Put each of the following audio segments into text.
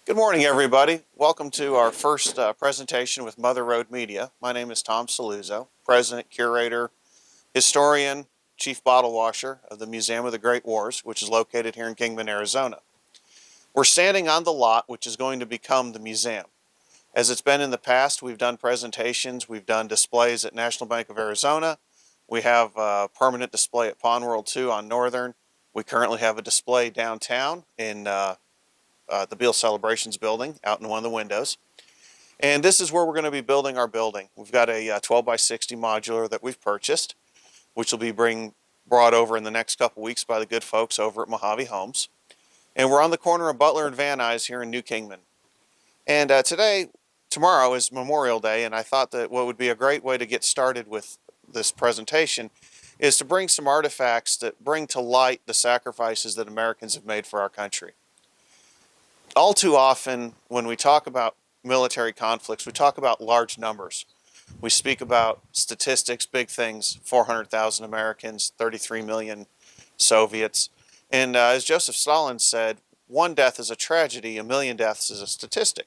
Good morning, everybody. Welcome to our first presentation with Mother Road Media. My name is Tom Saluzzo, President, Curator, Historian, Chief Bottle Washer of the Museum of the Great Wars, which is located here in Kingman, Arizona. We're standing on the lot which is going to become the museum. As it's been in the past, we've done presentations, we've done displays at National Bank of Arizona. We have a permanent display at Pawn World 2 on Northern. We currently have a display downtown in the Beale Celebrations building out in one of the windows. And this is where we're going to be building our building. We've got a 12 by 60 modular that we've purchased, which will be brought over in the next couple weeks by the good folks over at Mojave Homes. And we're on the corner of Butler and Van Nuys here in New Kingman. And tomorrow is Memorial Day, and I thought that what would be a great way to get started with this presentation is to bring some artifacts that bring to light the sacrifices that Americans have made for our country. All too often, when we talk about military conflicts, we talk about large numbers. We speak about statistics, big things, 400,000 Americans, 33 million Soviets. And as Joseph Stalin said, one death is a tragedy, a million deaths is a statistic.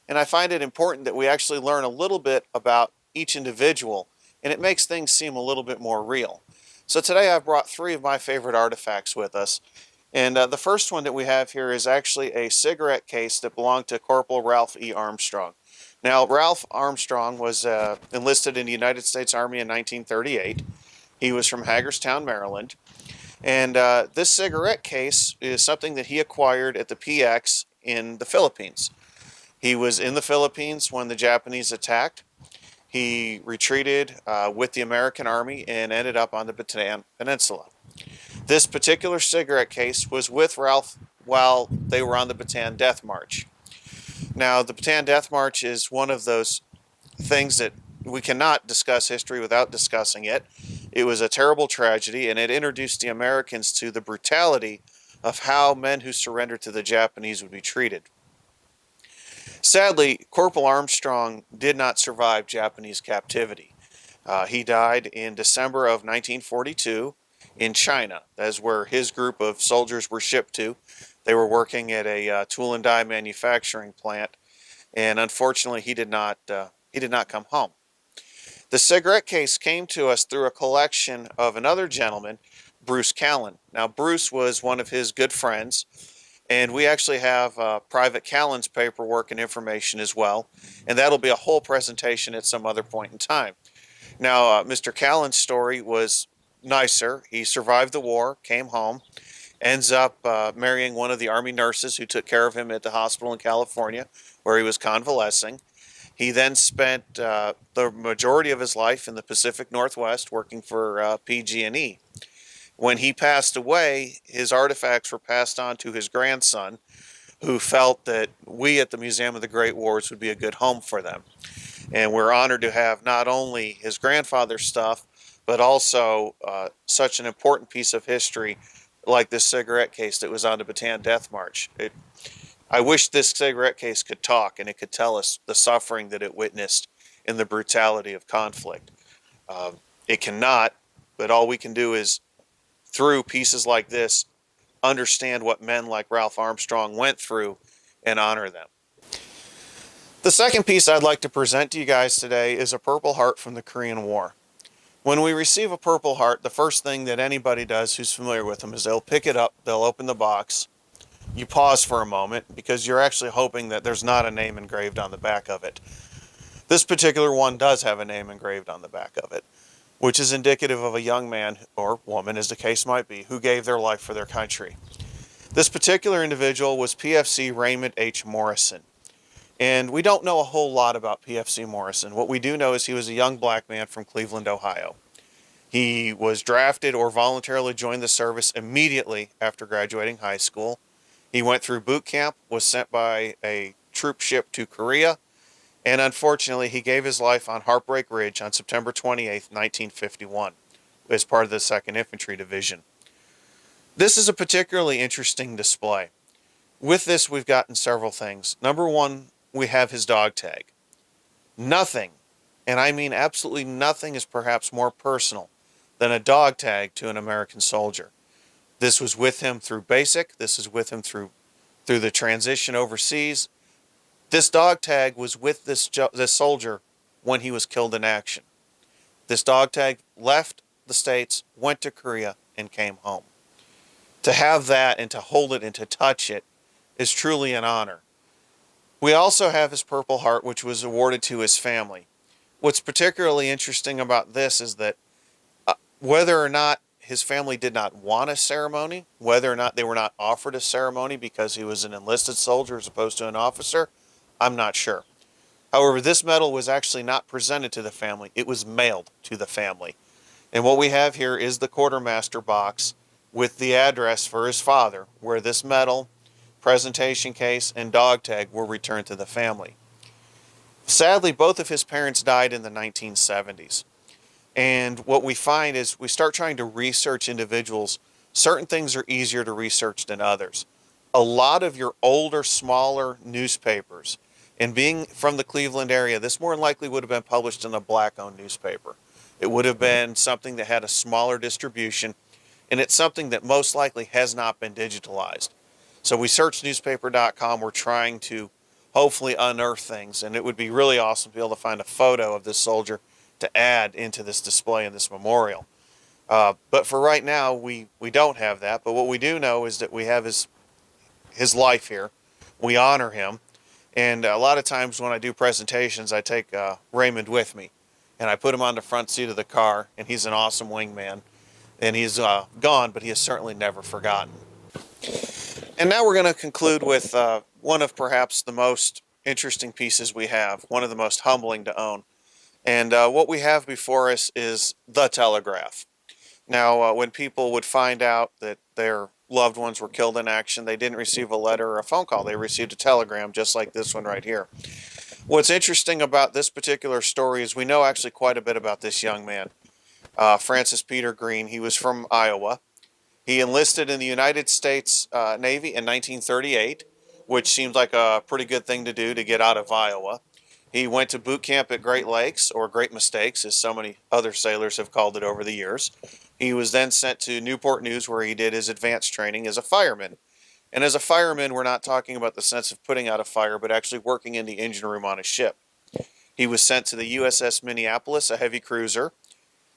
And I find it important that we actually learn a little bit about each individual, and it makes things seem a little bit more real. So today I've brought three of my favorite artifacts with us. And the first one that we have here is actually a cigarette case that belonged to Corporal Ralph E. Armstrong. Now, Ralph Armstrong was enlisted in the United States Army in 1938. He was from Hagerstown, Maryland. And this cigarette case is something that he acquired at the PX in the Philippines. He was in the Philippines when the Japanese attacked. He retreated with the American Army and ended up on the Bataan Peninsula. This particular cigarette case was with Ralph while they were on the Bataan Death March. Now, the Bataan Death March is one of those things that we cannot discuss history without discussing it. It was a terrible tragedy, and it introduced the Americans to the brutality of how men who surrendered to the Japanese would be treated. Sadly, Corporal Armstrong did not survive Japanese captivity. He died in December of 1942 in China. That's where his group of soldiers were shipped to. They were working at a tool and die manufacturing plant, and unfortunately, he did not come home. The cigarette case came to us through a collection of another gentleman, Bruce Callan. Now, Bruce was one of his good friends, and we actually have Private Callan's paperwork and information as well, and that'll be a whole presentation at some other point in time. Now, Mr. Callan's story was nicer. He survived the war, came home, ends up marrying one of the Army nurses who took care of him at the hospital in California where he was convalescing. He then spent the majority of his life in the Pacific Northwest working for PG&E. When he passed away, his artifacts were passed on to his grandson, who felt that we at the Museum of the Great Wars would be a good home for them. And we're honored to have not only his grandfather's stuff, but also such an important piece of history like this cigarette case that was on the Bataan Death March. I wish this cigarette case could talk and it could tell us the suffering that it witnessed in the brutality of conflict. It cannot, but all we can do is, through pieces like this, understand what men like Ralph Armstrong went through and honor them. The second piece I'd like to present to you guys today is a Purple Heart from the Korean War. When we receive a Purple Heart, the first thing that anybody does who's familiar with them is they'll pick it up, they'll open the box, you pause for a moment because you're actually hoping that there's not a name engraved on the back of it. This particular one does have a name engraved on the back of it, which is indicative of a young man or woman, as the case might be, who gave their life for their country. This particular individual was PFC Raymond H Morrison. And we don't know a whole lot about PFC Morrison. What we do know is he was a young black man from Cleveland, Ohio. He was drafted or voluntarily joined the service immediately after graduating high school. He went through boot camp, was sent by a troop ship to Korea, and unfortunately he gave his life on Heartbreak Ridge on September 28, 1951, as part of the 2nd Infantry Division. This is a particularly interesting display. With this, we've gotten several things. Number one, we have his dog tag. Nothing, and I mean absolutely nothing, is perhaps more personal than a dog tag to an American soldier. This was with him through basic, this is with him through through the transition overseas. This dog tag was with this soldier when he was killed in action. This dog tag left the States, went to Korea, and came home. To have that and to hold it and to touch it is truly an honor. We also have his Purple Heart, which was awarded to his family. What's particularly interesting about this is that whether or not his family did not want a ceremony, whether or not they were not offered a ceremony because he was an enlisted soldier as opposed to an officer, I'm not sure. However, this medal was actually not presented to the family. It was mailed to the family. And what we have here is the quartermaster box with the address for his father, where this medal, presentation case, and dog tag were returned to the family. Sadly, both of his parents died in the 1970s. And what we find is we start trying to research individuals. Certain things are easier to research than others. A lot of your older, smaller newspapers, and being from the Cleveland area, this more than likely would have been published in a black-owned newspaper. It would have been something that had a smaller distribution, and it's something that most likely has not been digitalized. So we searched newspaper.com. We're trying to hopefully unearth things, and it would be really awesome to be able to find a photo of this soldier to add into this display in this memorial. But for right now, we don't have that. But what we do know is that we have his life here. We honor him. And a lot of times when I do presentations, I take Raymond with me. And I put him on the front seat of the car. And he's an awesome wingman. And he's gone, but he has certainly never forgotten. And now we're going to conclude with one of perhaps the most interesting pieces we have. One of the most humbling to own. And what we have before us is the telegraph. Now, when people would find out that their loved ones were killed in action, they didn't receive a letter or a phone call. They received a telegram just like this one right here. What's interesting about this particular story is we know actually quite a bit about this young man, Francis Peter Green. He was from Iowa. He enlisted in the United States Navy in 1938, which seems like a pretty good thing to do to get out of Iowa. He went to boot camp at Great Lakes, or Great Mistakes, as so many other sailors have called it over the years. He was then sent to Newport News, where he did his advanced training as a fireman. And as a fireman, we're not talking about the sense of putting out a fire, but actually working in the engine room on a ship. He was sent to the USS Minneapolis, a heavy cruiser,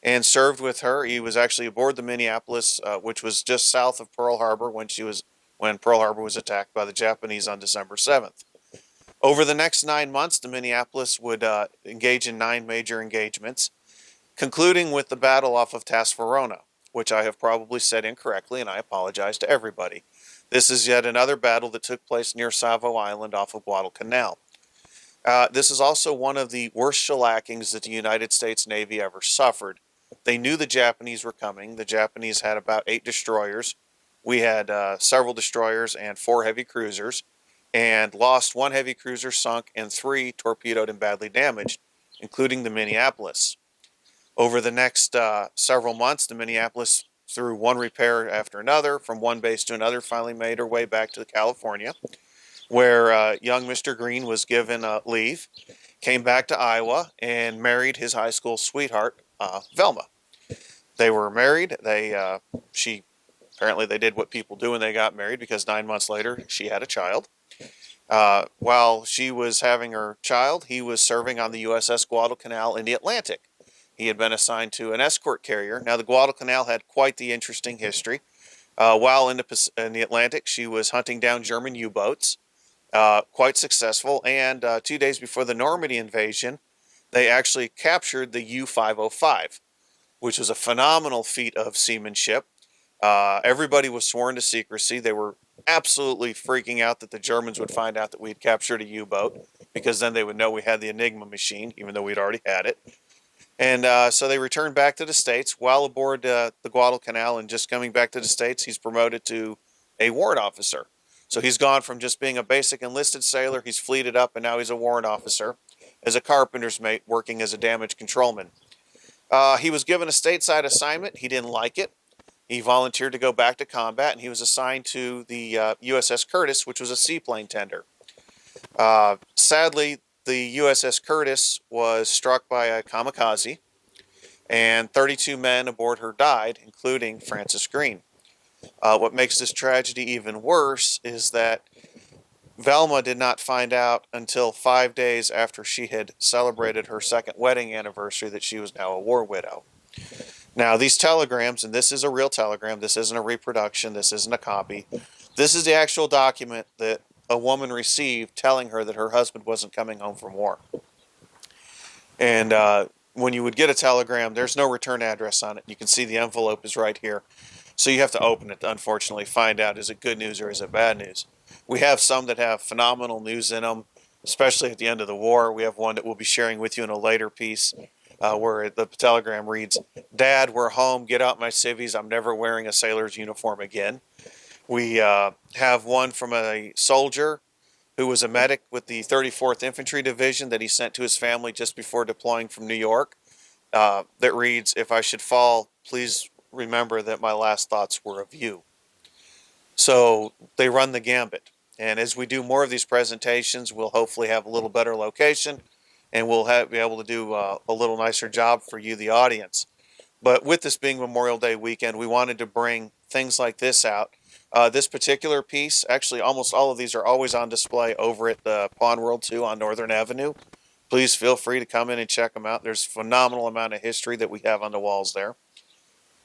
and served with her. He was actually aboard the Minneapolis, which was just south of Pearl Harbor when Pearl Harbor was attacked by the Japanese on December 7th. Over the next 9 months, the Minneapolis would engage in 9 major engagements, concluding with the battle off of Tasfarona, which I have probably said incorrectly, and I apologize to everybody. This is yet another battle that took place near Savo Island off of Guadalcanal. This is also one of the worst shellackings that the United States Navy ever suffered. They knew the Japanese were coming. The Japanese had about 8 destroyers. We had several destroyers and 4 heavy cruisers, and lost 1 heavy cruiser sunk and 3 torpedoed and badly damaged, including the Minneapolis. Over the next several months, the Minneapolis, through one repair after another, from one base to another, finally made her way back to California, where young Mr. Green was given leave, came back to Iowa, and married his high school sweetheart, Velma. They were married. Apparently they did what people do when they got married, because 9 months later she had a child. While she was having her child, he was serving on the USS Guadalcanal in the Atlantic. He had been assigned to an escort carrier. Now, the Guadalcanal had quite the interesting history. While in the Atlantic, she was hunting down German U-boats, quite successful. And 2 days before the Normandy invasion, they actually captured the U-505, which was a phenomenal feat of seamanship. Everybody was sworn to secrecy. They were absolutely freaking out that the Germans would find out that we had captured a U-boat, because then they would know we had the Enigma machine, even though we'd already had it. And so they returned back to the States. While aboard the Guadalcanal and just coming back to the States, he's promoted to a warrant officer. So he's gone from just being a basic enlisted sailor, he's fleeted up, and now he's a warrant officer as a carpenter's mate working as a damage controlman. He was given a stateside assignment. He didn't like it. He volunteered to go back to combat, and he was assigned to the USS Curtis, which was a seaplane tender. Sadly, the USS Curtis was struck by a kamikaze, and 32 men aboard her died, including Francis Green. What makes this tragedy even worse is that Velma did not find out until 5 days after she had celebrated her second wedding anniversary that she was now a war widow. Now, these telegrams, and this is a real telegram, this isn't a reproduction, this isn't a copy, this is the actual document that a woman received telling her that her husband wasn't coming home from war. And when you would get a telegram, there's no return address on it. You can see the envelope is right here. So you have to open it to unfortunately find out, is it good news or is it bad news? We have some that have phenomenal news in them, especially at the end of the war. We have one that we'll be sharing with you in a later piece where the telegram reads, "Dad, we're home. Get out my civvies. I'm never wearing a sailor's uniform again." We have one from a soldier who was a medic with the 34th Infantry Division that he sent to his family just before deploying from New York that reads, "If I should fall, please remember that my last thoughts were of you." So they run the gambit. And as we do more of these presentations, we'll hopefully have a little better location and we'll be able to do a little nicer job for you, the audience. But with this being Memorial Day weekend, we wanted to bring things like this out. This particular piece, actually almost all of these are always on display over at the Pawn World 2 on Northern Avenue. Please feel free to come in and check them out. There's a phenomenal amount of history that we have on the walls there.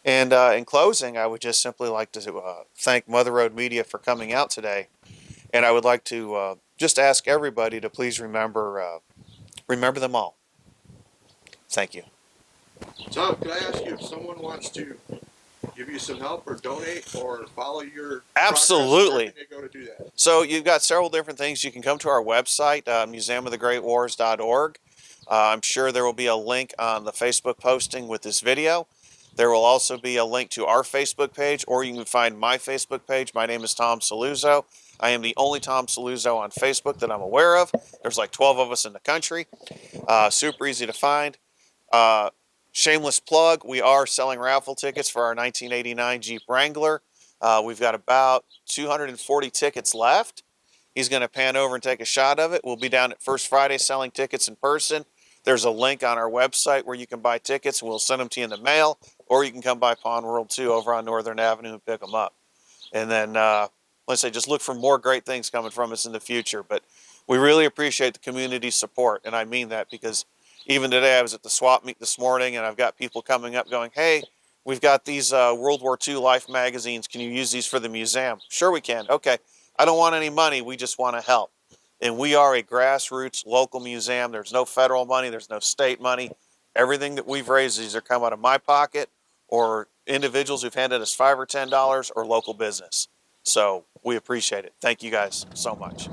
And in closing, I would just simply like to thank Mother Road Media for coming out today. And I would like to just ask everybody to please remember them all. Thank you. Tom, can I ask you if someone wants to give you some help or donate or follow your Absolutely. progress, where can they go to do that? So you've got several different things. You can come to our website, museumofthegreatwars.org. I'm sure there will be a link on the Facebook posting with this video. There will also be a link to our Facebook page, or you can find my Facebook page. My name is Tom Saluzzo. I am the only Tom Saluzzo on Facebook that I'm aware of. There's like 12 of us in the country. Super easy to find. Shameless plug, we are selling raffle tickets for our 1989 Jeep Wrangler. We've got about 240 tickets left. He's going to pan over and take a shot of it. We'll be down at First Friday selling tickets in person. There's a link on our website where you can buy tickets, and we'll send them to you in the mail, or you can come by Pawn World 2 over on Northern Avenue and pick them up. And then, let's say, just look for more great things coming from us in the future. But we really appreciate the community support, and I mean that because even today I was at the swap meet this morning, and I've got people coming up going, "Hey, we've got these World War II Life magazines. Can you use these for the museum?" "Sure we can." "Okay, I don't want any money. We just want to help." And we are a grassroots local museum. There's no federal money. There's no state money. Everything that we've raised either come out of my pocket or individuals who've handed us $5 or $10 or local business. So we appreciate it. Thank you guys so much.